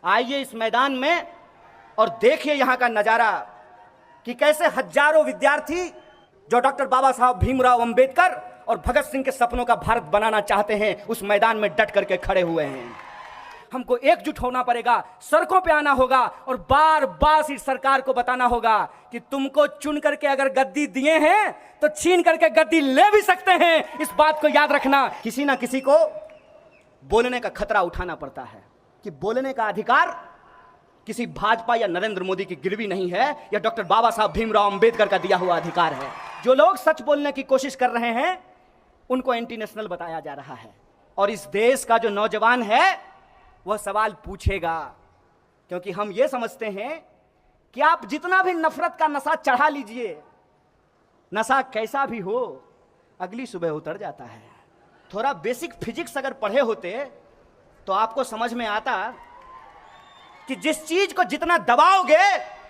आइए इस मैदान में और देखिए यहां का नजारा कि कैसे हजारों विद्यार्थी जो डॉक्टर बाबा साहब भीमराव अंबेडकर और भगत सिंह के सपनों का भारत बनाना चाहते हैं, उस मैदान में डट करके खड़े हुए हैं। हमको एकजुट होना पड़ेगा, सड़कों पे आना होगा और बार बार इस सरकार को बताना होगा कि तुमको चुन करके अगर गद्दी दिए हैं तो छीन करके गद्दी ले भी सकते हैं। इस बात को याद रखना। किसी ना किसी को बोलने का खतरा उठाना पड़ता है कि बोलने का अधिकार किसी भाजपा या नरेंद्र मोदी की गिरवी नहीं है, यह डॉक्टर बाबा साहब भीमराव अंबेडकर का दिया हुआ अधिकार है। जो लोग सच बोलने की कोशिश कर रहे हैं उनको एंटी नेशनल बताया जा रहा है और इस देश का जो नौजवान है वह सवाल पूछेगा, क्योंकि हम यह समझते हैं कि आप जितना भी नफरत का नशा चढ़ा लीजिए, नशा कैसा भी हो अगली सुबह उतर जाता है। थोड़ा बेसिक फिजिक्स अगर पढ़े होते तो आपको समझ में आता कि जिस चीज को जितना दबाओगे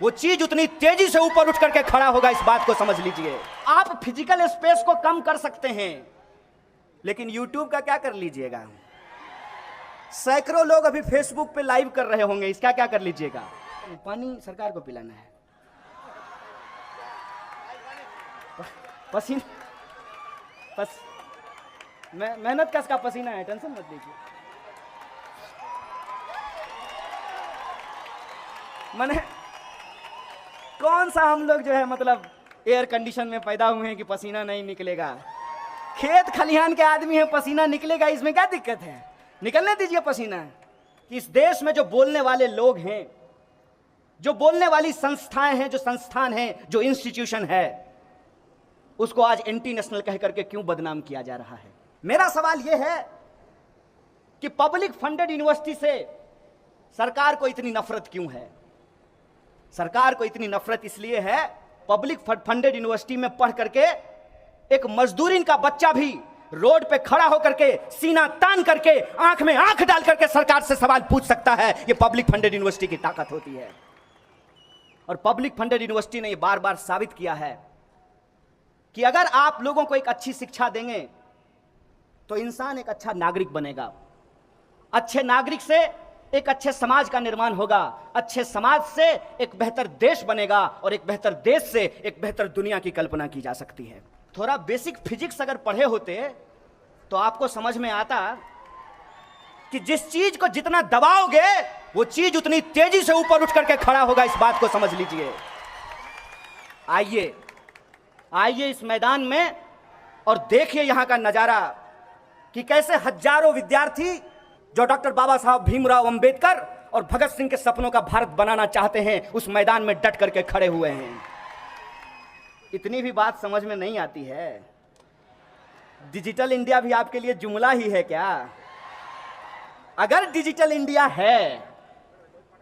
वो चीज उतनी तेजी से ऊपर उठ करके खड़ा होगा। इस बात को समझ लीजिए। आप फिजिकल स्पेस को कम कर सकते हैं, लेकिन यूट्यूब का क्या कर लीजिएगा? सैकड़ों लोग अभी फेसबुक पे लाइव कर रहे होंगे, इसका क्या कर लीजिएगा? पानी सरकार को पिलाना है, पसीना मेहनत का पसीना है, टेंशन मत लीजिए। मैंने कौन सा हम लोग जो है मतलब एयर कंडीशन में पैदा हुए हैं कि पसीना नहीं निकलेगा? खेत खलिहान के आदमी है, पसीना निकलेगा, इसमें क्या दिक्कत है? निकलने दीजिए पसीना। इस देश में जो बोलने वाले लोग हैं, जो बोलने वाली संस्थाएं हैं, जो संस्थान हैं, जो इंस्टीट्यूशन है, उसको आज एंटी नेशनल कह करके क्यों बदनाम किया जा रहा है? मेरा सवाल यह है कि पब्लिक फंडेड यूनिवर्सिटी से सरकार को इतनी नफरत क्यों है? सरकार को इतनी नफरत इसलिए है, पब्लिक फंडेड यूनिवर्सिटी में पढ़ करके एक मजदूरिन का बच्चा भी रोड पे खड़ा होकर के सीना तान करके आंख में आंख डाल करके सरकार से सवाल पूछ सकता है। यह पब्लिक फंडेड यूनिवर्सिटी की ताकत होती है। और पब्लिक फंडेड यूनिवर्सिटी ने यह बार बार साबित किया है कि अगर आप लोगों को एक अच्छी शिक्षा देंगे तो इंसान एक अच्छा नागरिक बनेगा। अच्छे नागरिक से एक अच्छे समाज का निर्माण होगा, अच्छे समाज से एक बेहतर देश बनेगा और एक बेहतर देश से एक बेहतर दुनिया की कल्पना की जा सकती है। थोड़ा बेसिक फिजिक्स अगर पढ़े होते तो आपको समझ में आता कि जिस चीज को जितना दबाओगे वो चीज उतनी तेजी से ऊपर उठ करके खड़ा होगा। इस बात को समझ लीजिए। आइए इस मैदान में और देखिए यहां का नजारा कि कैसे हजारों विद्यार्थी जो डॉक्टर बाबा साहब भीमराव अंबेडकर और भगत सिंह के सपनों का भारत बनाना चाहते हैं, उस मैदान में डट करके खड़े हुए हैं। इतनी भी बात समझ में नहीं आती है? डिजिटल इंडिया भी आपके लिए जुमला ही है क्या? अगर डिजिटल इंडिया है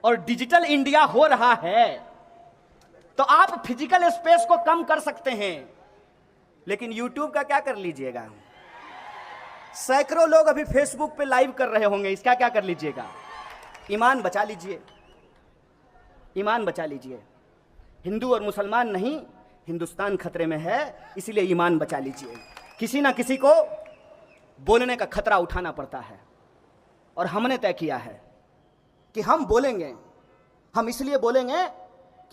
और डिजिटल इंडिया हो रहा है तो आप फिजिकल स्पेस को कम कर सकते हैं, लेकिन यूट्यूब का क्या कर लीजिएगा? सैकड़ों लोग अभी फेसबुक पे लाइव कर रहे होंगे, इसका क्या कर लीजिएगा? ईमान बचा लीजिए, ईमान बचा लीजिए। हिंदू और मुसलमान नहीं, हिंदुस्तान खतरे में है, इसलिए ईमान बचा लीजिए। किसी ना किसी को बोलने का खतरा उठाना पड़ता है और हमने तय किया है कि हम बोलेंगे। हम इसलिए बोलेंगे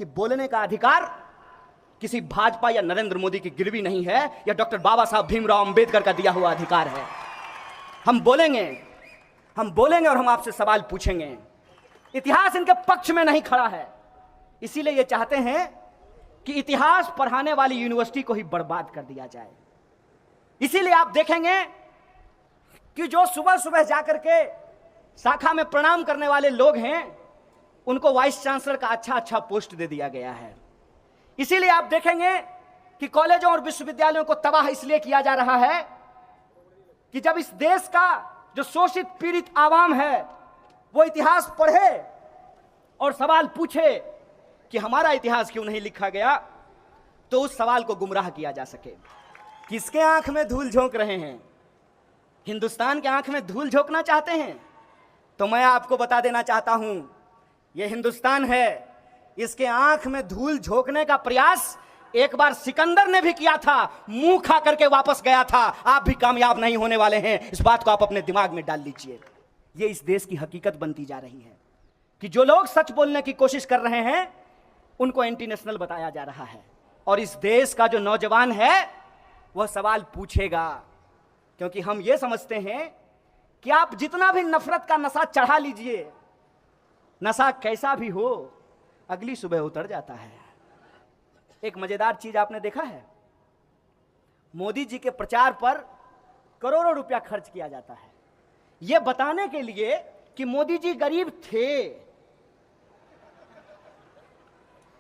कि बोलने का अधिकार किसी भाजपा या नरेंद्र मोदी की गिरवी नहीं है, यह डॉक्टर बाबा साहब भीमराव अंबेडकर का दिया हुआ अधिकार है। हम बोलेंगे और हम आपसे सवाल पूछेंगे। इतिहास इनके पक्ष में नहीं खड़ा है, इसीलिए ये चाहते हैं कि इतिहास पढ़ाने वाली यूनिवर्सिटी को ही बर्बाद कर दिया जाए। इसीलिए आप देखेंगे कि जो सुबह सुबह जाकर के शाखा में प्रणाम करने वाले लोग हैं उनको वाइस चांसलर का अच्छा पोस्ट दे दिया गया है। इसीलिए आप देखेंगे कि कॉलेजों और विश्वविद्यालयों को तबाह इसलिए किया जा रहा है कि जब इस देश का जो शोषित पीड़ित आवाम है वो इतिहास पढ़े और सवाल पूछे कि हमारा इतिहास क्यों नहीं लिखा गया, तो उस सवाल को गुमराह किया जा सके। किसके आंख में धूल झोंक रहे हैं? हिंदुस्तान के आंख में धूल झोंकना चाहते हैं? तो मैं आपको बता देना चाहता हूं, यह हिंदुस्तान है, इसके आंख में धूल झोंकने का प्रयास एक बार सिकंदर ने भी किया था, मुंह खा करके वापस गया था। आप भी कामयाब नहीं होने वाले हैं, इस बात को आप अपने दिमाग में डाल लीजिए। यह इस देश की हकीकत बनती जा रही है कि जो लोग सच बोलने की कोशिश कर रहे हैं उनको एंटी नेशनल बताया जा रहा है। और इस देश का जो नौजवान है वह सवाल पूछेगा, क्योंकि हम ये समझते हैं कि आप जितना भी नफरत का नशा चढ़ा लीजिए, नशा कैसा भी हो अगली सुबह उतर जाता है। एक मजेदार चीज आपने देखा है, मोदी जी के प्रचार पर करोड़ों रुपया खर्च किया जाता है यह बताने के लिए कि मोदी जी गरीब थे।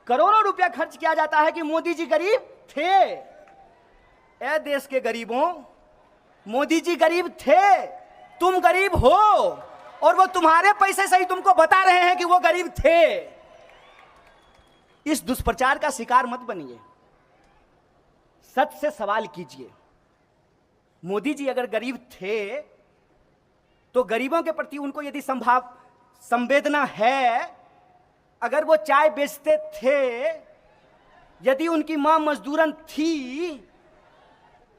करोड़ों रुपया खर्च किया जाता है कि मोदी जी गरीब थे। ए देश के गरीबों, मोदी जी गरीब थे, तुम गरीब हो, और वो तुम्हारे पैसे से ही तुमको बता रहे हैं कि वो गरीब थे। इस दुष्प्रचार का शिकार मत बनिए, सच से सवाल कीजिए। मोदी जी अगर गरीब थे तो गरीबों के प्रति उनको यदि संवेदना है, अगर वो चाय बेचते थे, यदि उनकी मां मजदूरन थी,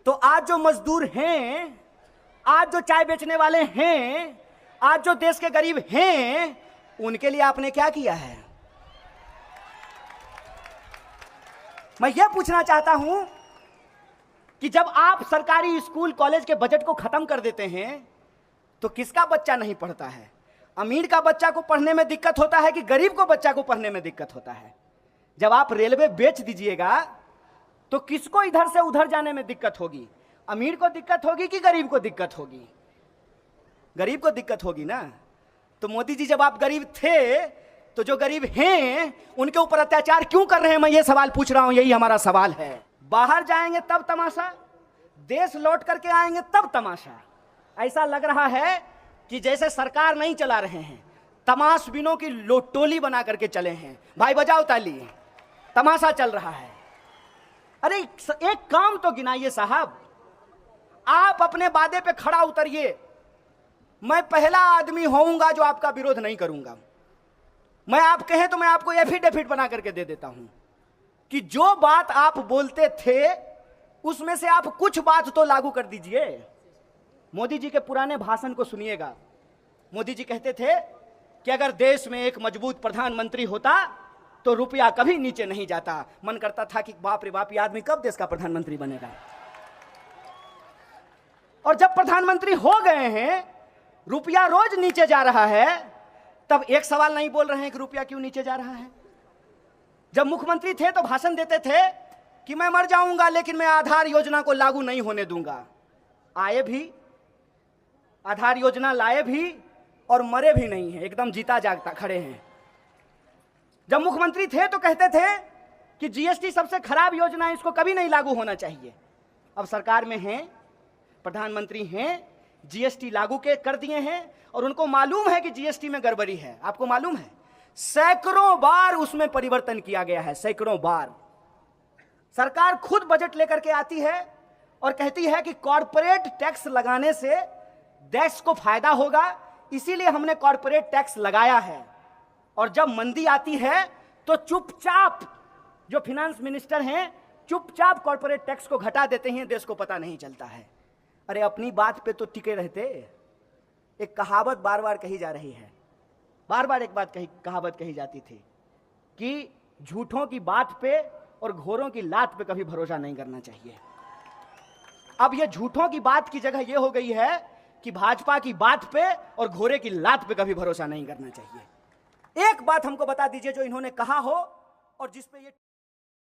तो आज जो मजदूर हैं, आज जो चाय बेचने वाले हैं, आज जो देश के गरीब हैं, उनके लिए आपने क्या किया है? मैं यह पूछना चाहता हूं कि जब आप सरकारी स्कूल कॉलेज के बजट को खत्म कर देते हैं तो किसका बच्चा नहीं पढ़ता है? अमीर का बच्चा को पढ़ने में दिक्कत होता है कि गरीब को बच्चा को पढ़ने में दिक्कत होता है? जब आप रेलवे बेच दीजिएगा तो किसको इधर से उधर जाने में दिक्कत होगी? अमीर को दिक्कत होगी कि गरीब को दिक्कत होगी? गरीब को दिक्कत होगी ना। तो मोदी जी जब आप गरीब थे तो जो गरीब हैं उनके ऊपर अत्याचार क्यों कर रहे हैं? मैं ये सवाल पूछ रहा हूं, यही हमारा सवाल है। बाहर जाएंगे तब तमाशा, देश लौट करके आएंगे तब तमाशा। ऐसा लग रहा है कि जैसे सरकार नहीं चला रहे हैं, तमाशबीनों की टोली बना करके चले हैं। भाई बजाओ ताली, तमाशा चल रहा है। अरे एक काम तो गिनाइए साहब, आप अपने वादे पे खड़ा उतरिए। मैं पहला आदमी होऊंगा जो आपका विरोध नहीं करूंगा। मैं आप कहें तो मैं आपको एफिडेविट बना करके दे देता हूं कि जो बात आप बोलते थे उसमें से आप कुछ बात तो लागू कर दीजिए। मोदी जी के पुराने भाषण को सुनिएगा। मोदी जी कहते थे कि अगर देश में एक मजबूत प्रधानमंत्री होता तो रुपया कभी नीचे नहीं जाता। मन करता था कि बाप रे बाप, ये आदमी कब देश का प्रधानमंत्री बनेगा। और जब प्रधानमंत्री हो गए हैं, रुपया रोज नीचे जा रहा है, तब एक सवाल नहीं बोल रहे हैं कि रुपया क्यों नीचे जा रहा है। जब मुख्यमंत्री थे तो भाषण देते थे कि मैं मर जाऊंगा लेकिन मैं आधार योजना को लागू नहीं होने दूंगा। आए भी, आधार योजना लाए भी और मरे भी नहीं है, एकदम जीता जागता खड़े हैं। जब मुख्यमंत्री थे तो कहते थे कि जीएसटी सबसे खराब योजना है, इसको कभी नहीं लागू होना चाहिए। अब सरकार में हैं, प्रधानमंत्री हैं, जीएसटी लागू कर दिए हैं और उनको मालूम है कि जीएसटी में गड़बड़ी है। आपको मालूम है, सैकड़ों बार उसमें परिवर्तन किया गया है, सैकड़ों बार। सरकार खुद बजट लेकर के आती है और कहती है कि कॉर्पोरेट टैक्स लगाने से देश को फायदा होगा, इसीलिए हमने कॉर्पोरेट टैक्स लगाया है। और जब मंदी आती है तो चुपचाप जो फिनेंस मिनिस्टर हैं चुपचाप कॉर्पोरेट टैक्स को घटा देते हैं, देश को पता नहीं चलता है। अरे अपनी बात पे तो टिके रहते। एक कहावत बार बार कही जा रही है, बार बार एक कहावत कही जाती थी कि झूठों की बात पे और घोरों की लात पे कभी भरोसा नहीं करना चाहिए। अब ये झूठों की बात की जगह ये हो गई है कि भाजपा की बात पे और घोड़े की लात पे कभी भरोसा नहीं करना चाहिए। एक बात हमको बता दीजिए जो इन्होंने कहा हो और जिस पे ये